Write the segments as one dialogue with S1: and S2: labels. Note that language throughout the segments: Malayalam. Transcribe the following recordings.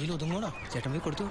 S1: കയ്യിൽ ഒതുങ്ങണോ? ചേട്ടൻ പോയി കൊടുത്തു.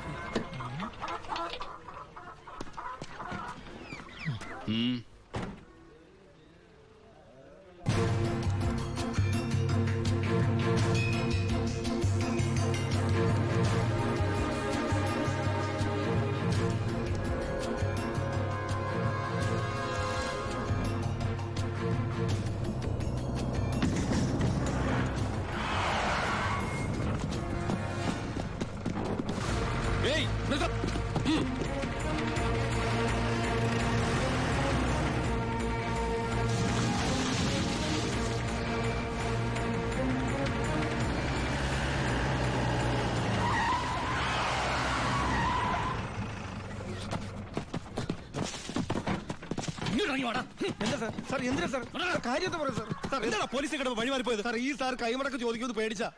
S2: പോലീസ് വഴിമാറിപ്പോയത് സാർ. ഈ സാർ കൈമടക്ക് ചോദിക്കുന്നത് പേടിച്ചാ.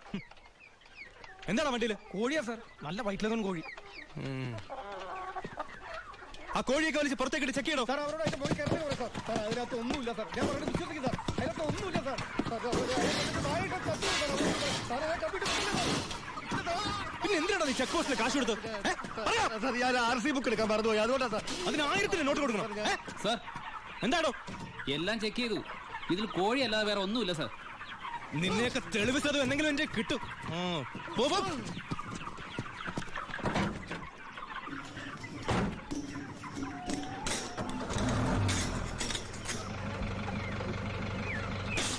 S2: എന്താണ് വണ്ടിയില്?
S1: കോഴിയാ സാർ, നല്ല വയറ്റിലകൻ കോഴി.
S2: ആ കോഴിയൊക്കെ വലിച്ച് പുറത്തേക്ക് ചെക്ക് ചെയ്യണോ?
S3: അതിനകത്ത് ഒന്നുമില്ല സാർ. ഞാൻ പറഞ്ഞത് വിശ്വസിക്കും സാർ. അതിനകത്ത് ഒന്നുമില്ല സാർ.
S2: പിന്നെ എന്തിനാണ് നീ ചെക്ക് പോസ്റ്റിൽ കാശ് കൊടുത്തത്?
S3: സാർ ഞാൻ RC ബുക്ക് എടുക്കാൻ മറന്നുപോയി, അതുകൊണ്ടാ സാർ.
S2: അതിന് 1000 നോട്ട് കൊടുക്കണം
S4: സാർ.
S2: എന്താണോ?
S4: എല്ലാം ചെക്ക് ചെയ്തു. ഇതിൽ കോഴി അല്ലാതെ വേറെ ഒന്നുമില്ല സാർ.
S2: നിന്നെയൊക്കെ തെളിവിച്ചത് എന്തെങ്കിലും എന്റെ കിട്ടും.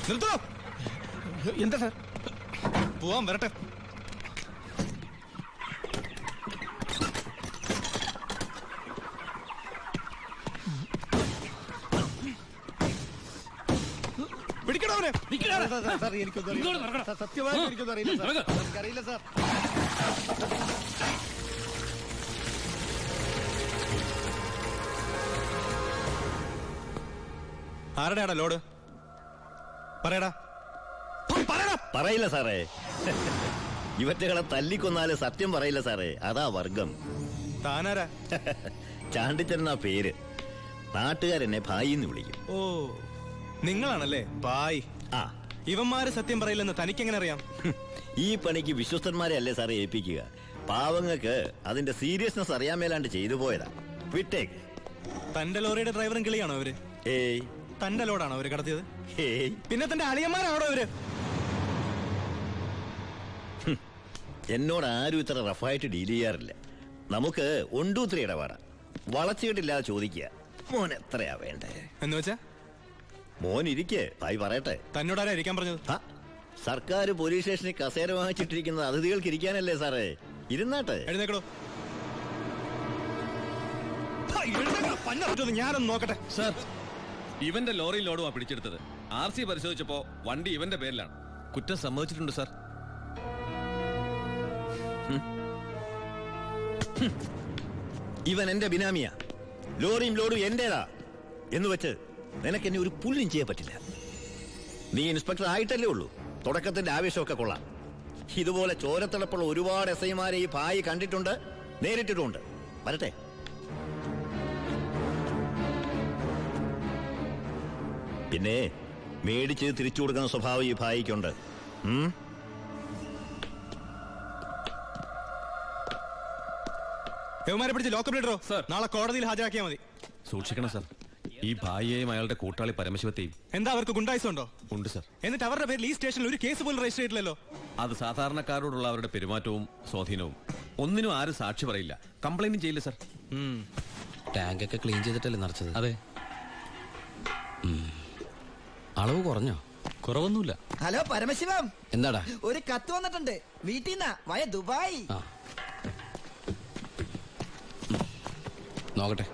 S2: നിർത്തോ.
S1: എന്താ സാർ?
S2: പോവാൻ വരട്ടെ. പിടിക്കണവനെ.
S3: സത്യമായിട്ട് എനിക്കൊന്നും അറിയില്ല സാർ. എനിക്കറിയില്ല സാർ.
S2: ആരുടെയാടാ ലോഡ്? പറയടാ.
S5: പറയില്ല സാറേ. ഇവറ്റകളെ തല്ലിക്കൊന്നാല് സത്യം പറയില്ല സാറേ. അതാ വർഗം.
S2: താനാരാ?
S5: ചാണ്ടിച്ചനാ പേര്. നാട്ടുകാരെന്നെ ഭായിന്ന് വിളിക്കും.
S2: ഓ, നിങ്ങളാണല്ലേ ഭായ്.
S5: ആ,
S2: ഇവന്മാര് സത്യം പറയില്ലെന്ന് തനിക്കെങ്ങനെ അറിയാം?
S5: ഈ പണിക്ക് വിശ്വസ്തന്മാരെ അല്ലേ സാറേ ഏൽപ്പിക്കുക. പാവങ്ങൾക്ക് അതിന്റെ സീരിയസ്നെസ് അറിയാൻ മേലാണ്ട് ചെയ്തു പോയതാ. വിട്ടേക്ക്.
S2: തന്റെ ലോറിയുടെ ഡ്രൈവറും കിളിയാണോ അവര്?
S5: ഏയ്.
S2: തന്റെ ലോഡാണോ അവര് കടത്തിയത്?
S5: ഏയ്.
S2: പിന്നെ തന്റെ അളിയന്മാരാണോ അവര്?
S5: എന്നോട് ആരും ഇത്ര റഫായിട്ട് ഡീൽ ചെയ്യാറില്ല. നമുക്ക് 1 2 3 ഇടപാടാ. വളച്ചുകെട്ടില്ലാതെ ചോദിക്കുക. മോൻ എത്രയാ വേണ്ടേ
S2: എന്ന് വെച്ചാ?
S5: മോൻ ഇരിക്കേ, ഭായി പറയട്ടെ.
S2: തന്നോടാരാ ഇരിക്കാൻ പറഞ്ഞത്?
S5: സർക്കാർ പോലീസ് സ്റ്റേഷനിൽ കസേര വാങ്ങിച്ചിട്ടിരിക്കുന്നത് അതിഥികൾക്ക് ഇരിക്കാനല്ലേ സാറേ. ഇരുന്നാട്ടെ.
S2: എഴുന്നേക്കടോ. ഞാനൊന്ന് നോക്കട്ടെ.
S6: സാർ, ഇവന്റെ ലോറി ലോഡുമാ പിടിച്ചെടുത്തത്. RC പരിശോധിച്ചപ്പോ വണ്ടി ഇവന്റെ പേരിലാണ്. കുറ്റം സമ്മതിച്ചിട്ടുണ്ട് സാർ.
S5: ഇവൻ എന്റെ ബിനാമിയാ. ലോറിയും ലോഡും എന്റേതാ എന്ന് വെച്ച് നിനക്ക് എന്നെ ഒരു പുല്ലും ചെയ്യാൻ പറ്റില്ല. നീ ഇൻസ്പെക്ടർ ആയിട്ടല്ലേ ഉള്ളൂ. തുടക്കത്തിന്റെ ആവേശമൊക്കെ കൊള്ളാം. ഇതുപോലെ ചോരത്തിളപ്പുള്ള ഒരുപാട് SI-മാരെ ഈ ഭായി കണ്ടിട്ടുണ്ട്, നേരിട്ടിട്ടുണ്ട്. വരട്ടെ. പിന്നെ മേടിച്ച് തിരിച്ചു കൊടുക്കുന്ന സ്വഭാവം ഈ ഭായിക്കുണ്ട്.
S2: യവന്മാരെ പിടിച്ച് ലോക്കപ്പിലിടോ. നാളെ കോടതിയിൽ ഹാജരാക്കിയാൽ മതി.
S6: സൂക്ഷിക്കണം സാർ. ഈ ഭായിയെയും അയാളുടെ കൂട്ടാളി പരമശിവത്തെയും.
S2: എന്താ അവർക്ക് ഗുണ്ടായിസുണ്ടോ?
S6: ഉണ്ട് സാർ.
S2: എന്നിട്ട് അവരുടെ പേരിൽ ഈ സ്റ്റേഷനിൽ ഒരു കേസ് പോലും രജിസ്റ്റർ ചെയ്തില്ലല്ലോ.
S6: അത് സാധാരണക്കാരോടുള്ള അവരുടെ പെരുമാറ്റവും സ്വാധീനവും. ഒന്നിനും ആരും സാക്ഷി പറയില്ല, കംപ്ലൈന്റും ചെയ്യില്ല സാർ.
S4: ടാങ്കൊക്കെ ക്ലീൻ ചെയ്തിട്ടല്ലേ നിറച്ചത്? അതെ. അളവ് കുറഞ്ഞോ? കുറവൊന്നുമില്ല.
S7: ഹലോ പരമശിവം,
S4: എന്താടാ?
S7: ഒരു കത്ത് വന്നിട്ടുണ്ട് വീട്ടിൽ നിന്നാ. വയ ദുബായ്.
S4: നോക്കട്ടെ.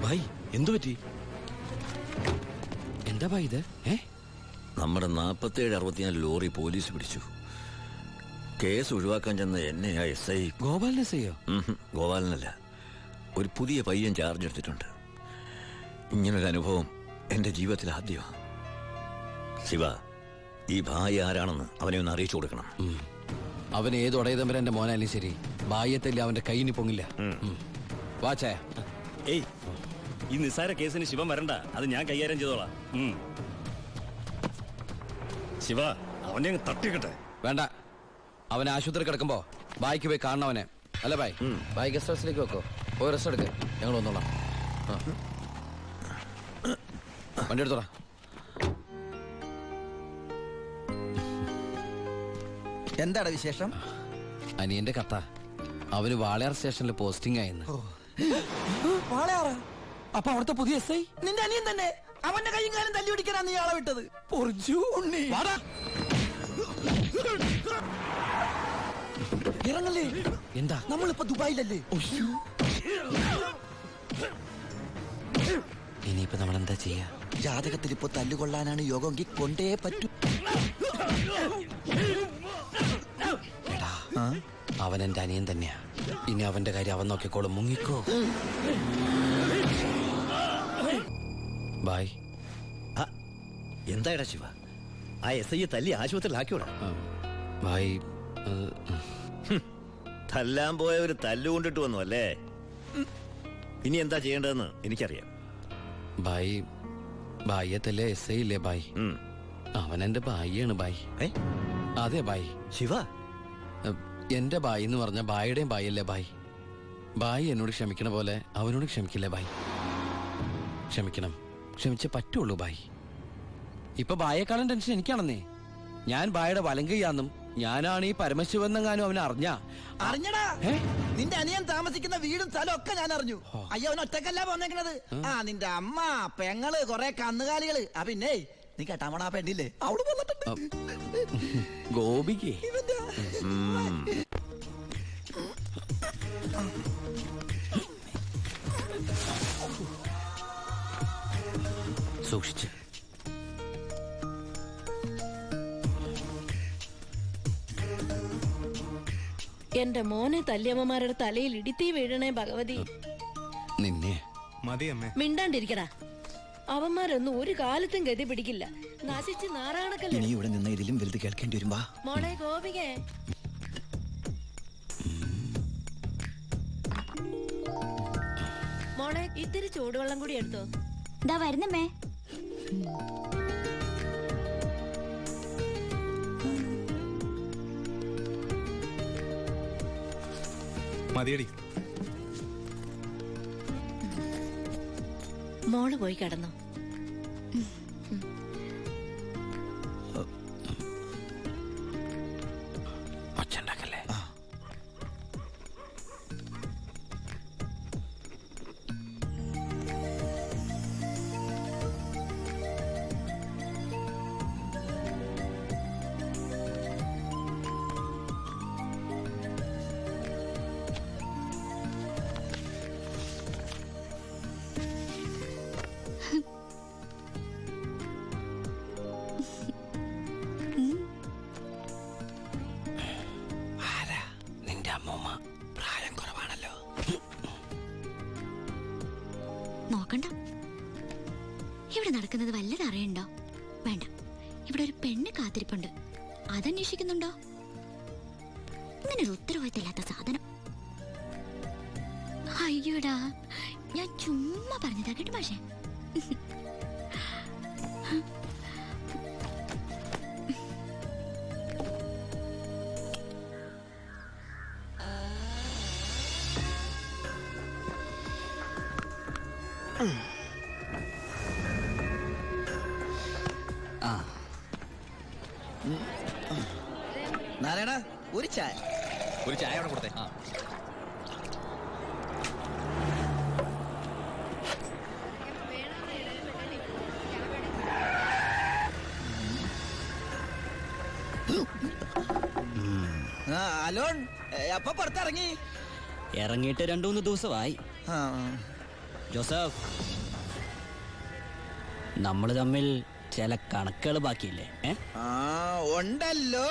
S6: ഭായ്, എന്തു പറ്റി?
S4: എന്താ ഭായ് ഇത്?
S5: നമ്മുടെ 47-64 ലോറി പോലീസ് പിടിച്ചു. കേസ് ഒഴിവാക്കാൻ ചെന്ന എന്നെയാ SI.
S4: ഗോപാലിനെ ചെയ്യോ?
S5: ഗോപാലനല്ല, ഒരു പുതിയ പയ്യൻ ചാർജ് എടുത്തിട്ടുണ്ട്. ഇങ്ങനൊരു അനുഭവം എന്റെ ജീവിതത്തിൽ ആദ്യമാണ്. ശിവ, ഈ ഭായി ആരാണെന്ന് അവനെ ഒന്ന് അറിയിച്ചു കൊടുക്കണം.
S4: അവൻ ഏത് ഉടയതമ്പര എന്റെ മോനായാലും ശരി, ഭായത്തല്ല അവന്റെ കൈയിന് പൊങ്ങില്ല. വാച്ചേ.
S2: ഏയ്,
S5: ഈ നിസ്സാര കേസിന് ശിവൻ വരണ്ട, അത് ഞാൻ കൈകാര്യം ചെയ്തോളാം. ശിവ, അവനെ അങ്ങ് തട്ടിക്കട്ടെ.
S8: വേണ്ട, അവൻ ആശുപത്രി കിടക്കുമ്പോ ബായിക്ക് പോയി കാണണം അവനെ. അല്ല ബായ്, ബായ് ഗസ്റ്റ് ഹൗസിലേക്ക് വെക്കോ, പോയി റെസ്റ്റ് എടുക്ക, ഞങ്ങൾ വന്നോളാം. വണ്ടി എടുത്തോളാം.
S7: എന്താണ് വിശേഷം?
S8: അനിയന്റെ കഥ, അവന് വാളയാർ സ്റ്റേഷനിൽ പോസ്റ്റിംഗ് ആയിരുന്നു.
S7: വാളയാറ്?
S1: അപ്പൊ അവിടുത്തെ പുതിയ എസ് ഐ
S7: നിന്റെ അനിയൻ തന്നെ. അവന്റെ കൈയും കാലം തല്ലി പിടിക്കാനാ നീ ആളെ വിട്ടത്.
S1: ഉണ്ണി
S7: ഇറങ്ങല്ലേ.
S8: എന്താ?
S7: നമ്മളിപ്പോ ദുബായിലല്ലേ?
S8: ഇനിയിപ്പോ നമ്മൾ എന്താ ചെയ്യാ?
S7: ജാതകത്തിൽ ഇപ്പൊ തല്ലുകൊള്ളാനാണ് യോഗമെങ്കിൽ കൊണ്ടേ പറ്റൂ.
S8: അവൻ എന്റെ അനിയൻ തന്നെയാ. ഇനി അവന്റെ കാര്യം അവൻ നോക്കിക്കോളും. മുങ്ങിക്കോ. ബായ്.
S5: എന്തായടാ ശിവ, ആ എസ് ഐയെ തല്ലി ആശുപത്രിയിലാക്കിയോടാ?
S8: ബായ്,
S5: തല്ലാൻ പോയവര് തല്ലുകൊണ്ടിട്ട് വന്നു അല്ലേ? ഇനി എന്താ ചെയ്യേണ്ടതെന്ന് എനിക്കറിയാം.
S8: ബായ്, ബായിയെ തല്ലേ എസ് ഐ ഇല്ലേ ബായ്? അവൻ എന്റെ ബായിയാണ് ബായ്. അതെ ബായ്.
S5: ശിവ,
S8: എന്റെ ബായി എന്ന് പറഞ്ഞ ബായിയുടെയും ബായല്ലേ ബായ്? ബായി എന്നോട് ക്ഷമിക്കണ പോലെ അവനോട് ക്ഷമിക്കില്ലേ ബായ്? ക്ഷമിക്കണം, ക്ഷമിച്ചേ പറ്റുള്ളൂ ബായ്. ഇപ്പൊ ബായേക്കാളും ടെൻഷൻ എനിക്കാണെന്നേ. ഞാൻ ബായുടെ വലങ്കയ്യാന്നും ഞാനാണ് ഈ പരമശിവനെങ്ങാനും അവനെ
S7: അറിഞ്ഞടാ. നിന്റെ അനിയൻ താമസിക്കുന്ന വീടും സ്ഥലം ഒക്കെ ഞാൻ അറിഞ്ഞു. അയ്യോ, അവൻ ഒറ്റക്കല്ല പോന്നേക്കണത്. നിന്റെ അമ്മ, പെങ്ങള്, കൊറേ കന്നുകാലികള്. പിന്നെ നീ കേട്ടാമണ ആ പെണ്ണില്ലേ, അവള് വന്നിട്ടുണ്ട്.
S8: ഗോപിക്ക് സൂക്ഷിച്ച്.
S9: എന്റെ മോനെ തല്ലിയമ്മമാരുടെ തലയിൽ ഇടിത്തീ വീഴണേ ഭഗവതി.
S8: നിന്നെ
S2: മതിയമ്മേ.
S9: മിണ്ടാണ്ടിരിക്കടാ. അവന്മാരൊന്നും ഒരു കാലത്തും ഗതി പിടിക്കില്ല. നശിച്ച് നാറാണക്കല്ലേ.
S7: ഇനി ഇവിടെ നിന്ന് ഇതിലും വലുത് കേൾക്കേണ്ടി വരുമ്പോ.
S9: മോളെ ഗോപികേ, മോളെ ഇത്തിരി ചൂടുവെള്ളം കൂടി എടുത്തോ.
S10: ദാ വരുന്നമ്മേ.
S2: മതിയടി.
S9: മോള് പോയി കിടന്നോ.
S8: ഒച്ചണ്ടാക്കല്ലേ. നിന്റെ അമ്മൂമ്മ പ്രായം കുറവാണല്ലോ.
S10: നോക്കണ്ട. ഇവിടെ നടക്കുന്നത് വല്ലത് അറിയണ്ടോ? വേണ്ട. ഇവിടെ ഒരു പെണ്ണ് കാത്തിരിപ്പുണ്ട്. അതന്വേഷിക്കുന്നുണ്ടോ? ഇങ്ങനെ ഒരു ഉത്തരവാദിത്തമില്ലാത്ത സാധനം. അയ്യോടാ, ഞാൻ ചുമ്മാ പറഞ്ഞതാ കേട്ടോ പക്ഷേ.
S7: നാരായണ, ഒരു ചായ.
S4: ഒരു ചായ അവിടെ കൊടുത്തേ.
S7: അലോൺ അപ്പൊ പുറത്തിറങ്ങി.
S11: ഇറങ്ങിയിട്ട് 2-3 ദിവസമായി.
S7: ജോസഫ്,
S11: നമ്മൾ തമ്മിൽ ചില കണക്കുകൾ ബാക്കിയില്ലേ?
S7: ഉണ്ടല്ലോ.